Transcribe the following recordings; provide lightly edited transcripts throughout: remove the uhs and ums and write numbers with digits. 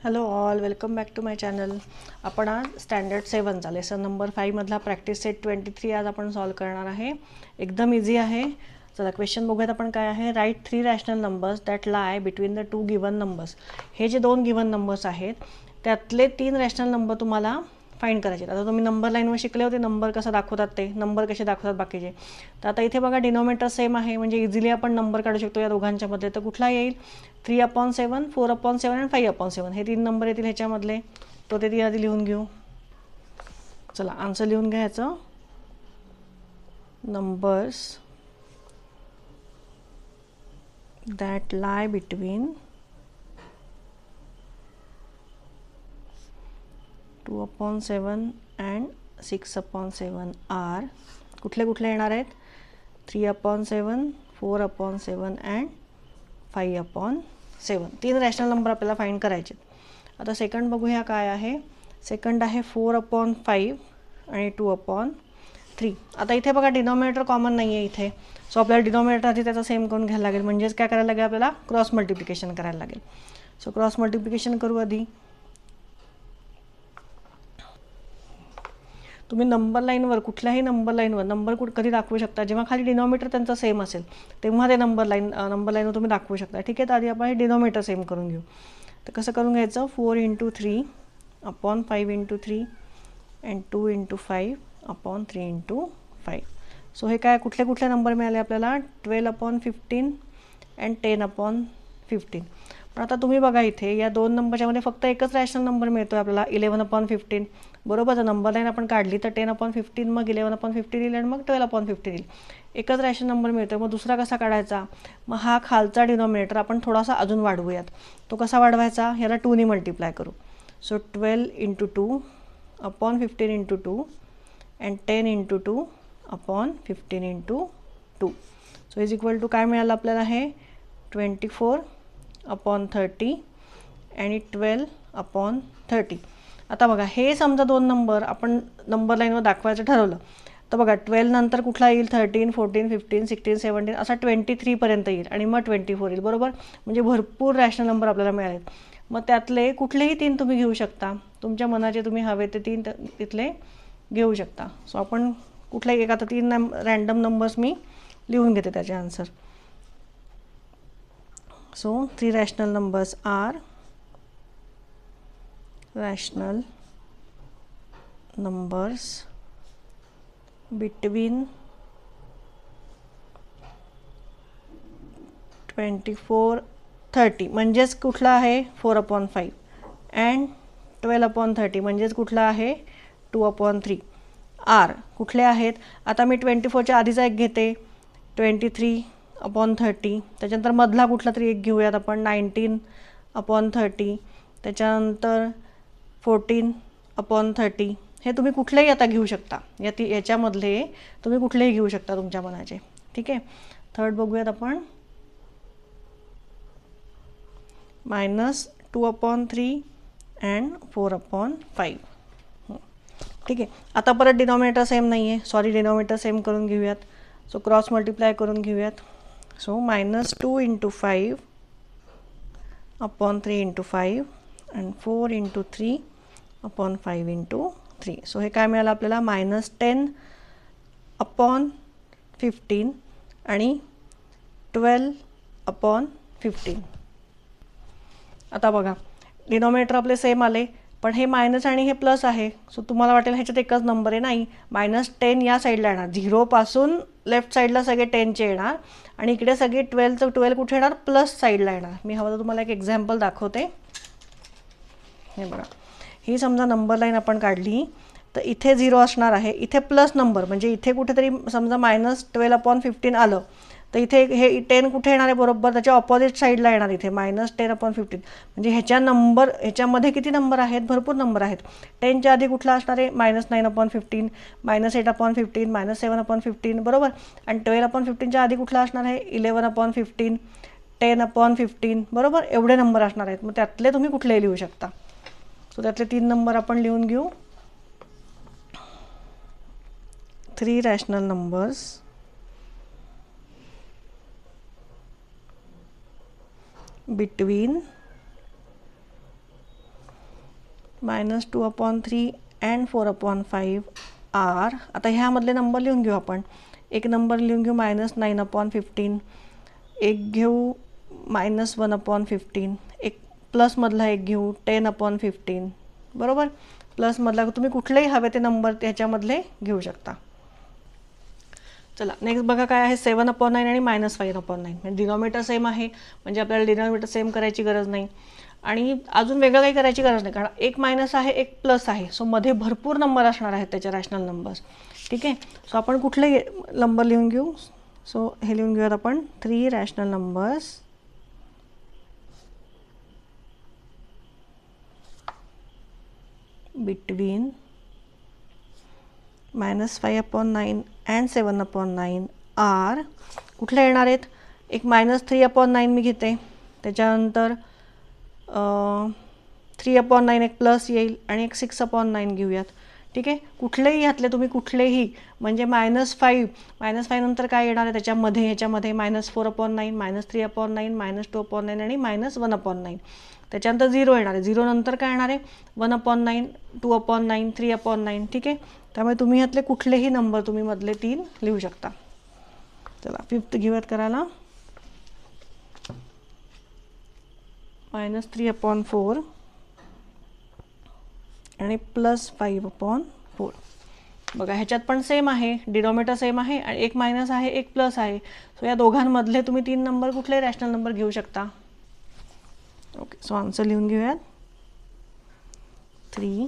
Hello all, welcome back to my channel. आपण आज standard 7चा lesson number 5 मधला practice set 23 आज आपण सॉल्व करणार आहे. एकदम इझी आहे. चला क्वेश्चन बघूयात आपण काय आहे. Write 3 rational numbers that lie between the 2 given numbers. हे जे 2 गिवन नंबर्स आहेत त्यातले 3 रॅशनल नंबर तुम्हाला फाइंड करायचे. आता तुम्ही नंबर लाईनवर शिकले होते नंबर कसा दाखवतात, ते नंबर कसे दाखवतात बाकीचे. तर आता इथे बघा डिनोमिनेटर सेम आहे, म्हणजे इझिली आपण नंबर काढू शकतो या दोघांच्या मध्ये. तर कुठला येईल? 3/7, 4/7 आणि 5/7 हे 3 नंबर येतील ह्याच्यामधले. तो ते 3 आधी लिहून घेऊ. चला आन्सर लिहून घ्यायचं. Numbers that lie between 2/7 and 6/7 are. कुठले कुठले येणार आहेत? 3/7, 4/7 अँड 5/7. 3 रॅशनल नंबर आपल्याला फाइंड करायचे. आता सेकंड बघूया काय आहे. सेकंड आहे 4/5 आणि 2/3. आता इथे बघा डिनॉमिनेटर कॉमन नाही आहे इथे, सो आपल्याला डिनॉमिनेटर आधी त्याचा सेम करून घ्यायला लागेल. म्हणजेच काय करायला लागेल? आपल्याला क्रॉस मल्टिप्लिकेशन करायला लागेल. सो क्रॉस मल्टिप्लिकेशन करू आधी. तुम्ही नंबर लाईनवर कुठल्याही नंबर लाईनवर नंबर कधी दाखवू शकता जेव्हा खाली डिनॉमिनेटर त्यांचा सेम असेल, तेव्हा ते नंबर लाईनवर तुम्ही दाखवू शकता. ठीक आहे. तर आधी आपण हे डिनॉमिनेटर सेम करून घेऊ. तर कसं करून घ्यायचं? 4/3/5/3 अँड 2/5/3/5. सो हे काय कुठले कुठले नंबर मिळाले आपल्याला? 12/15 अँड 10/15. पण आता तुम्ही बघा इथे या 2 नंबरच्यामध्ये फक्त एकच रॅशनल नंबर मिळतो आहे आपल्याला, 11/15. बरोबर. जर नंबर लाईन आपण काढली तर 10/15, मग 11/15 येईल आणि मग 12/15 येईल. एकच रॅशनल नंबर मिळतो. मग दुसरा कसा काढायचा? मग हा खालचा डिनॉमिनेटर आपण थोडासा अजून वाढवूयात. तो कसा वाढवायचा? ह्याला 2ने मल्टिप्लाय करू. So 12 × 2/15 × 2 and 10 × 2/15 × 2. So is equal to काय मिळालं आपल्याला? हे 24/30 आणि 12/30. आता बघा हे समजा 2 नंबर आपण नंबर लाईनवर दाखवायचं ठरवलं तर बघा 12 नंतर कुठला येईल? 13, 14, 15, 16, 17 असा 23पर्यंत येईल आणि मग 24 येईल. बरोबर. म्हणजे भरपूर रॅशनल नंबर आपल्याला मिळालेत. मग त्यातले कुठलेही 3 तुम्ही घेऊ शकता. तुमच्या मनाचे तुम्ही हवे ते 3 तिथले घेऊ शकता. सो आपण कुठल्याही एक आता 3 रँडम नंबर्स मी लिहून घेते त्याचे answer. So 3 rational numbers are rational numbers between 24-30 म्हणजेच कुठला आहे? 4/5 अँड 12/30 म्हणजेच कुठला आहे? 2/3. आर कुठले आहेत? आता मी 24च्या आधीचा एक घेते, 23/30. त्याच्यानंतर मधला कुठला तरी एक घेऊयात आपण, 19/30. त्याच्यानंतर 14/30. हे तुम्ही कुठलेही आता घेऊ शकता. याच्यामधले तुम्ही कुठलेही घेऊ शकता तुमच्या मनाचे. ठीक आहे. थर्ड बघूयात आपण. -2/3 अँड 4/5. ठीक आहे. आता परत डिनॉमिनेटर सेम नाही आहे, सॉरी डिनॉमिनेटर सेम करून घेऊयात. सो क्रॉस मल्टिप्लाय करून घेऊयात. So -2 × 5/3 × 5 and 4 × 3/5 × 3. सो हे काय मिळालं आपल्याला? -10/15 आणि 12/15. आता बघा डिनॉमिनेटर आपले सेम आले, पण हे मायनस आणि हे प्लस आहे. सो तुम्हाला वाटेल ह्याच्यात एकच नंबर आहे. नाही, -10 या साईडला येणार, 0 पासून लेफ्ट साईडला सगळे 10चे येणार आणि इकडे सगळे 12 कुठे येणार? प्लस साईडला येणार. मी हवं तर तुम्हाला एक एक्झाम्पल दाखवते. हे बघा, ही समजा नंबर लाईन आपण काढली तर इथे 0 असणार आहे, इथे प्लस नंबर म्हणजे इथे कुठेतरी समजा -12/15 आलं तर इथे हे 10 कुठे येणार आहे? बरोबर त्याच्या ऑपोजिट साईडला येणार, इथे -10/15. म्हणजे ह्याच्यामध्ये किती नंबर आहेत? भरपूर नंबर आहेत. 10च्या आधी कुठला असणार आहे? -9/15, -8/15, -7/15. बरोबर. आणि 12/15च्या आधी कुठला असणार आहे? 11/15, 10/15. बरोबर. एवढे नंबर असणार आहेत. मग त्यातले तुम्ही कुठलेही लिहू शकता. सो त्यातले 3 नंबर आपण लिहून घेऊ. 3 rational numbers between -2/3 and 4/5 are. आता ह्यामधले नंबर लिहून घेऊ आपण. एक नंबर लिहून घेऊ -9/15, एक घेऊ -1/15, एक प्लसमधला एक घेऊ 10/15. बरोबर, प्लसमधला तुम्ही कुठलेही हवे ते नंबर त्याच्यामधले घेऊ शकता. चला नेक्स्ट बघा काय आहे 7/9 आणि -5/9. म्हणजे डिनॉमिनेटर सेम आहे, म्हणजे आपल्याला डिनॉमिनेटर सेम करायची गरज नाही आणि अजून वेगळं काही करायची गरज नाही, कारण एक मायनस आहे एक प्लस आहे. सो मध्ये भरपूर नंबर असणार आहेत त्याचे रॅशनल नंबर्स. ठीक आहे, सो आपण कुठले नंबर लिहून घेऊ. सो हे लिहून घेऊयात आपण 3 rational numbers between -5/9 and 7/9 are. कुठले येणार आहेत. एक -3/9 मी घेते, त्याच्यानंतर 3/9 एक प्लस येईल आणि एक 6/9 घेऊयात. ठीक आहे, कुठलेही घातले तुम्ही कुठलेही, म्हणजे -5 नंतर काय येणार आहे त्याच्यामध्ये, ह्याच्यामध्ये -4/9, -3/9, -2/9 आणि -1/9. त्याच्यानंतर 0 येणार आहे. 0 नंतर काय येणार आहे 1/9, 2/9, 3/9. ठीक आहे, त्यामुळे तुम्ही ह्यातले कुठलेही नंबर तुम्ही मधले 3 लिहू शकता. चला 5th घेऊयात करायला. -3/4 आणि +5/4. बघा ह्याच्यात पण सेम आहे, डिनॉमिनेटर सेम आहे आणि एक मायनस आहे एक प्लस आहे. सो या दोघांमधले तुम्ही 3 नंबर कुठले रॅशनल नंबर घेऊ शकता. ओके, सो आन्सर लिहून घेऊयात. 3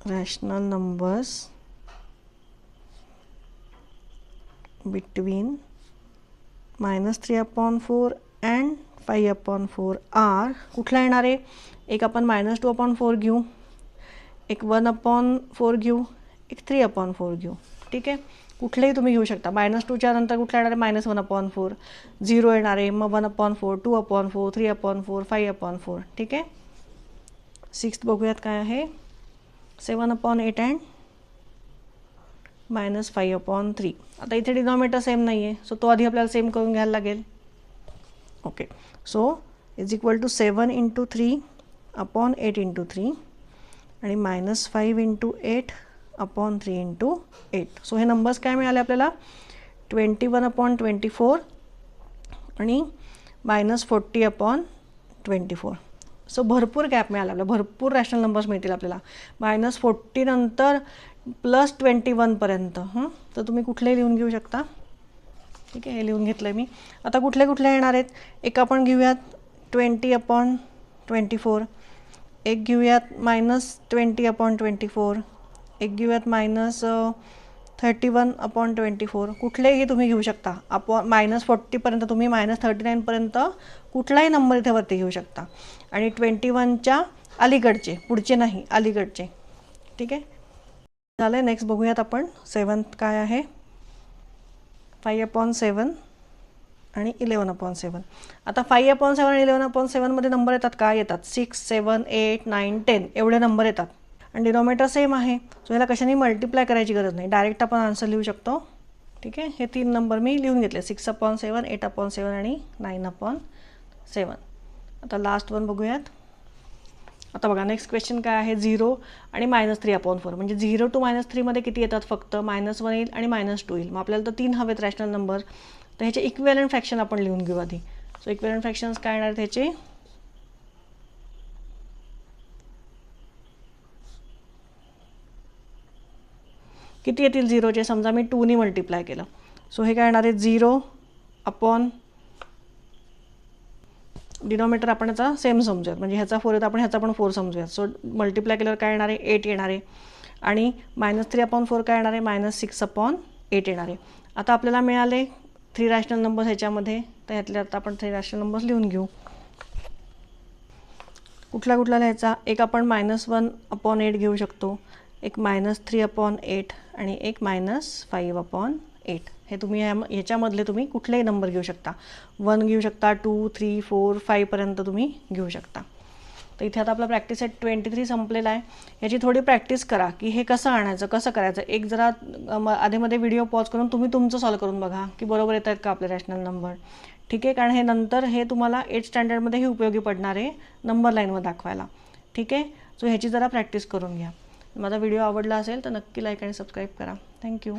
rational numbers between -3/4 and 5/4 are. कुठला येणार आहे. एक आपण -2/4 घेऊ, एक 1/4 घेऊ, एक 3/4 घेऊ. ठीक आहे, कुठलेही तुम्ही घेऊ शकता. -2च्या नंतर कुठला येणार आहे -1/4, 0 येणार आहे, मग 1/4, 2/4, 3/4, 5/4. ठीक आहे, 6th बघूयात काय आहे. 7/8 अँड -5/3. आता इथे डिनॉमिनेटर सेम नाही आहे, सो तो आधी आपल्याला सेम करून घ्यायला लागेल. Okay, so is equal to 7 × 3/8 × 3 आणि -5 × 8/3 × 8. सो हे नंबर्स काय मिळाले आपल्याला 21/24 आणि -40/24. सो भरपूर गॅप मिळाला आपल्याला, भरपूर रॅशनल नंबर्स मिळतील आपल्याला. -40 नंतर +21 पर्यंत. तर तुम्ही कुठलेही लिहून घेऊ शकता. ठीक आहे, हे लिहून घेतलं आहे मी. आता कुठले कुठले येणार आहेत. एक आपण घेऊयात 20/24, एक घेऊयात -20/24, एक घेऊयात -31/24. कुठलेही तुम्ही घेऊ शकता. -40 पर्यंत तुम्ही -39 पर्यंत कुठलाही नंबर इथे वरती घेऊ शकता आणि 21च्या अलीकडचे, पुढचे नाही, अलीकडचे. ठीक आहे, झालं आहे. नेक्स्ट बघूयात आपण 7th काय आहे. 5/7 आणि 11/7. आता 5/7 आणि 11/7 मध्ये नंबर येतात काय येतात 6, 7, 8, 9, 10 एवढे नंबर येतात आणि डिनॉमिनेटर सेम आहे. सो ह्याला कशाने मल्टिप्लाय करायची गरज नाही, डायरेक्ट आपण आन्सर लिहू शकतो. ठीक आहे, हे 3 नंबर मी लिहून घेतले 6/7, 8/7 आणि 9/7. आता लास्ट वन बघूयात. आता बघा नेक्स्ट क्वेश्चन काय आहे. 0 आणि -3/4. म्हणजे 0 to -3 मध्ये किती येतात फक्त -1 येईल आणि -2 येईल. मग आपल्याला तर 3 हवेत रॅशनल नंबर, तर ह्याचे इक्विव्हॅलंट फ्रॅक्शन आपण लिहून घेऊ आधी. सो इक्विव्हॅलंट फ्रॅक्शन्स काय येणार ह्याचे किती येतील 0चे. समजा मी 2 ने मल्टिप्लाय केलं, सो हे काय येणार आहे 0 अपॉन डिनॉमिनेटर आपण याचा सेम समजूयात, म्हणजे ह्याचा 4 येतो आपण ह्याचा पण 4 समजूयात. सो मल्टिप्लाय केल्यावर काय येणार आहे 8 येणार आहे आणि -3/4 काय येणार आहे -6/8 येणार आहे. आता आपल्याला मिळाले 3 रॅशनल नंबर्स ह्याच्यामध्ये, तर ह्यातले आता आपण 3 रॅशनल नंबर्स लिहून घेऊ. कुठला कुठला लिहायचा. एक आपण -1/8 घेऊ शकतो, एक -3/8 आणि एक -5/8. हे तुम्ही ह्याच्यामधले तुम्ही कुठलेही नंबर घेऊ शकता. 1 घेऊ शकता, 2, 3, 4, 5 पर्यंत तुम्ही घेऊ शकता. तर इथे आता आपला प्रॅक्टिस सेट 23 संपलेला आहे. याची थोडी प्रॅक्टिस करा की हे कसं आणायचं, कसं करायचं. एक जरा आधीमध्ये व्हिडिओ पॉज करून तुम्ही तुमचं सॉल्व करून बघा की बरोबर येत आहेत का आपले रॅशनल नंबर. ठीक आहे, कारण हे नंतर हे तुम्हाला 8th स्टँडर्डमध्येही उपयोगी पडणार आहे नंबर लाईनवर दाखवायला. ठीक आहे, सो ह्याची जरा प्रॅक्टिस करून घ्या. माझा व्हिडिओ आवडला असेल तर नक्की लाईक आणि सबस्क्राईब करा. थँक्यू.